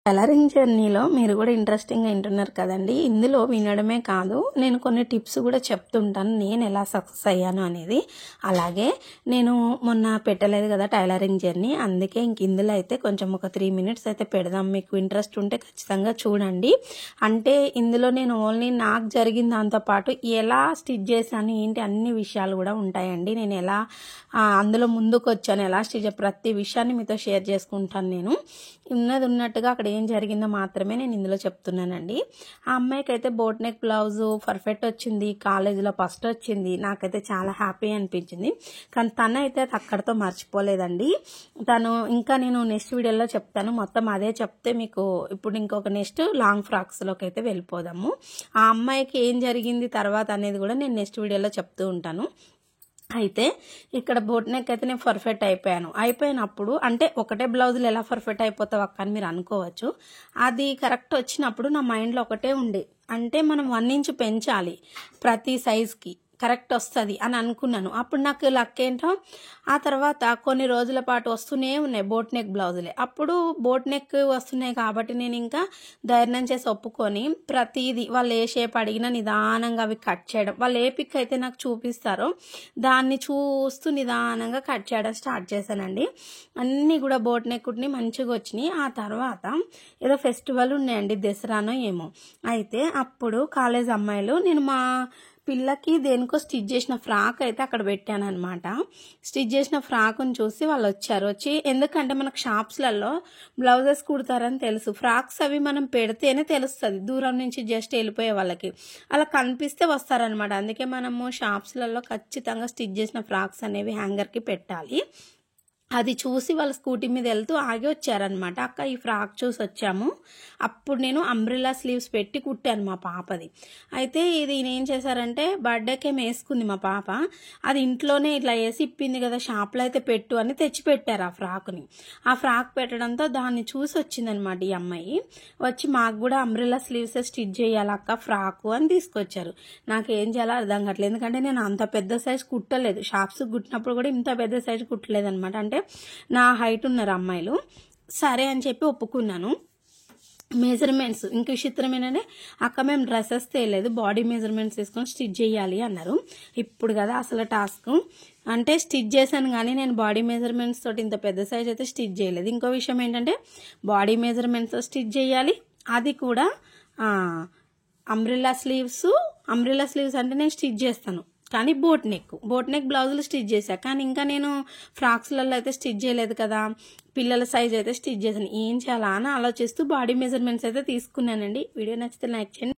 Tailoring జర్నీలో మీరు కూడా ఇంట్రెస్టింగ్గా వింటున్నారు కదండి. ఇందులో వినడమే కాదు, నేను కొన్ని టిప్స్ కూడా చెప్తుంటాను నేను ఎలా సక్సెస్ అయ్యాను అనేది. అలాగే నేను మొన్న పెట్టలేదు కదా టైలరింగ్ జర్నీ, అందుకే ఇందులో అయితే కొంచెం ఒక 3 minutes అయితే పెడదాం. మీకు ఇంట్రెస్ట్ ఉంటే ఖచ్చితంగా చూడండి. అంటే ఇందులో నేను ఓన్లీ నాకు జరిగిన దాంతోపాటు ఎలా స్టిచ్ చేశాను ఏంటి అన్ని విషయాలు కూడా ఉంటాయండి. నేను ఎలా అందులో ముందుకు వచ్చాను, ఎలా స్టిచ్ ప్రతి విషయాన్ని మీతో షేర్ చేసుకుంటాను. నేను ఉన్నట్టుగా అక్కడ ఏం జరిగిందో మాత్రమే నేను ఇందులో చెప్తున్నానండి. ఆ అమ్మాయికి అయితే బోట్ నెక్ బ్లౌజ్ పర్ఫెక్ట్ వచ్చింది, కాలేజీలో ఫస్ట్ వచ్చింది. నాకైతే చాలా హ్యాపీ అనిపించింది. కానీ తను అయితే అది అక్కడితో మర్చిపోలేదండి. తను ఇంకా నేను నెక్స్ట్ వీడియోలో చెప్తాను. మొత్తం అదే చెప్తే మీకు ఇప్పుడు ఇంకొక నెక్స్ట్ లాంగ్ ఫ్రాక్స్లోకి అయితే వెళ్ళిపోదాము. ఆ అమ్మాయికి ఏం జరిగింది తర్వాత అనేది కూడా నేను నెక్స్ట్ వీడియోలో చెప్తూ ఉంటాను. అయితే ఇక్కడ బోట్ నెక్ అయితే నేను పర్ఫెక్ట్ అయిపోయినప్పుడు అంటే ఒకటే బ్లౌజులు ఎలా పర్ఫెక్ట్ అయిపోతావు అక్క అని మీరు అనుకోవచ్చు. అది కరెక్ట్ వచ్చినప్పుడు నా మైండ్లో ఒకటే ఉండే, అంటే మనం 1 inch పెంచాలి ప్రతి సైజ్కి, కరెక్ట్ వస్తుంది అని అనుకున్నాను. అప్పుడు నాకు లక్ ఏంటో ఆ తర్వాత కొన్ని రోజుల పాటు వస్తూనే ఉన్నాయి బోట్ నెక్ బ్లౌజులే. అప్పుడు బోట్ నెక్ వస్తున్నాయి కాబట్టి నేను ఇంకా ధైర్యం చేసి ఒప్పుకొని ప్రతిదీ వాళ్ళు ఏ షేప్ అడిగినా నిదానంగా అవి కట్ చేయడం, వాళ్ళు ఏ పిక్ అయితే నాకు చూపిస్తారో దాన్ని చూస్తూ నిదానంగా కట్ చేయడం స్టార్ట్ చేశానండి. అన్నీ కూడా బోట్ నెక్ని మంచిగా వచ్చినాయి. ఆ తర్వాత ఏదో ఫెస్టివల్ ఉన్నాయండి, దసరానో ఏమో. అయితే అప్పుడు కాలేజ్ అమ్మాయిలు, నేను మా పిల్లకి దేనికో స్టిచ్ చేసిన ఫ్రాక్ అయితే అక్కడ పెట్టాను అనమాట. స్టిచ్ చేసిన ఫ్రాక్ని చూసి వాళ్ళు వచ్చి ఎందుకంటే మనకు షాప్స్లలో బ్లౌజెస్ కుడతారని తెలుసు, ఫ్రాక్స్ అవి మనం పెడితేనే తెలుస్తుంది దూరం నుంచి జస్ట్ వెళ్ళిపోయే వాళ్ళకి, అలా కనిపిస్తే వస్తారనమాట. అందుకే మనము షాప్స్లలో ఖచ్చితంగా స్టిచ్ చేసిన ఫ్రాక్స్ అనేవి హ్యాంగర్కి పెట్టాలి. అది చూసి వాళ్ళు స్కూటీ మీద వెళ్తూ ఆగి వచ్చారనమాట. అక్క ఈ ఫ్రాక్ చూసి వచ్చాము. అప్పుడు నేను అంబ్రెల్లా స్లీవ్స్ పెట్టి కుట్టాను మా పాపది. అయితే ఇది ఏం చేశారంటే బర్త్డేకి ఏమి వేసుకుంది మా పాప, అది ఇంట్లోనే ఇట్లా వేసి ఇప్పింది కదా షాప్లో అయితే పెట్టు అని తెచ్చిపెట్టారు ఆ ఫ్రాక్ని. ఆ ఫ్రాక్ పెట్టడంతో దాన్ని చూసి వచ్చిందనమాట ఈ అమ్మాయి. వచ్చి మాకు కూడా అంబ్రెల్లా స్లీవ్స్ స్టిచ్ చేయాలి అక్క ఫ్రాకు అని తీసుకొచ్చారు. నాకు ఏం చేయాలో అర్థం కావట్లేదు, ఎందుకంటే నేను అంత పెద్ద సైజ్ కుట్టలేదు, షాప్స్ కుట్టినప్పుడు కూడా ఇంత పెద్ద సైజ్ కుట్టలేదు అనమాట. అంటే నా హైట్ ఉన్నారు అమ్మాయిలు. సరే అని చెప్పి ఒప్పుకున్నాను. మెజర్మెంట్స్ ఇంక విచిత్రం ఏంటంటే అక్క మేము డ్రెస్సెస్ తేలేదు, బాడీ మెజర్మెంట్స్ తీసుకొని స్టిచ్ చేయాలి అన్నారు. ఇప్పుడు కదా అసలు టాస్క్, అంటే స్టిచ్ చేశాను కానీ నేను బాడీ మెజర్మెంట్స్ తోటి ఇంత పెద్ద సైజ్ అయితే స్టిచ్ చేయలేదు. ఇంకో విషయం ఏంటంటే బాడీ మెజర్మెంట్స్ స్టిచ్ చేయాలి, అది కూడా అంబ్రెల్లా స్లీవ్స్ అంటే నేను స్టిచ్ చేస్తాను కానీ బోట్ నెక్ బ్లౌజులు స్టిచ్ చేశా. కానీ ఇంకా నేను ఫ్రాక్స్లలో అయితే స్టిచ్ చేయలేదు కదా, పిల్లల సైజ్ అయితే స్టిచ్ చేశాను. ఏం చేయాలా అని ఆలోచిస్తూ బాడీ మెజర్మెంట్స్ అయితే తీసుకున్నానండి. వీడియో నచ్చితే లైక్ చేయండి.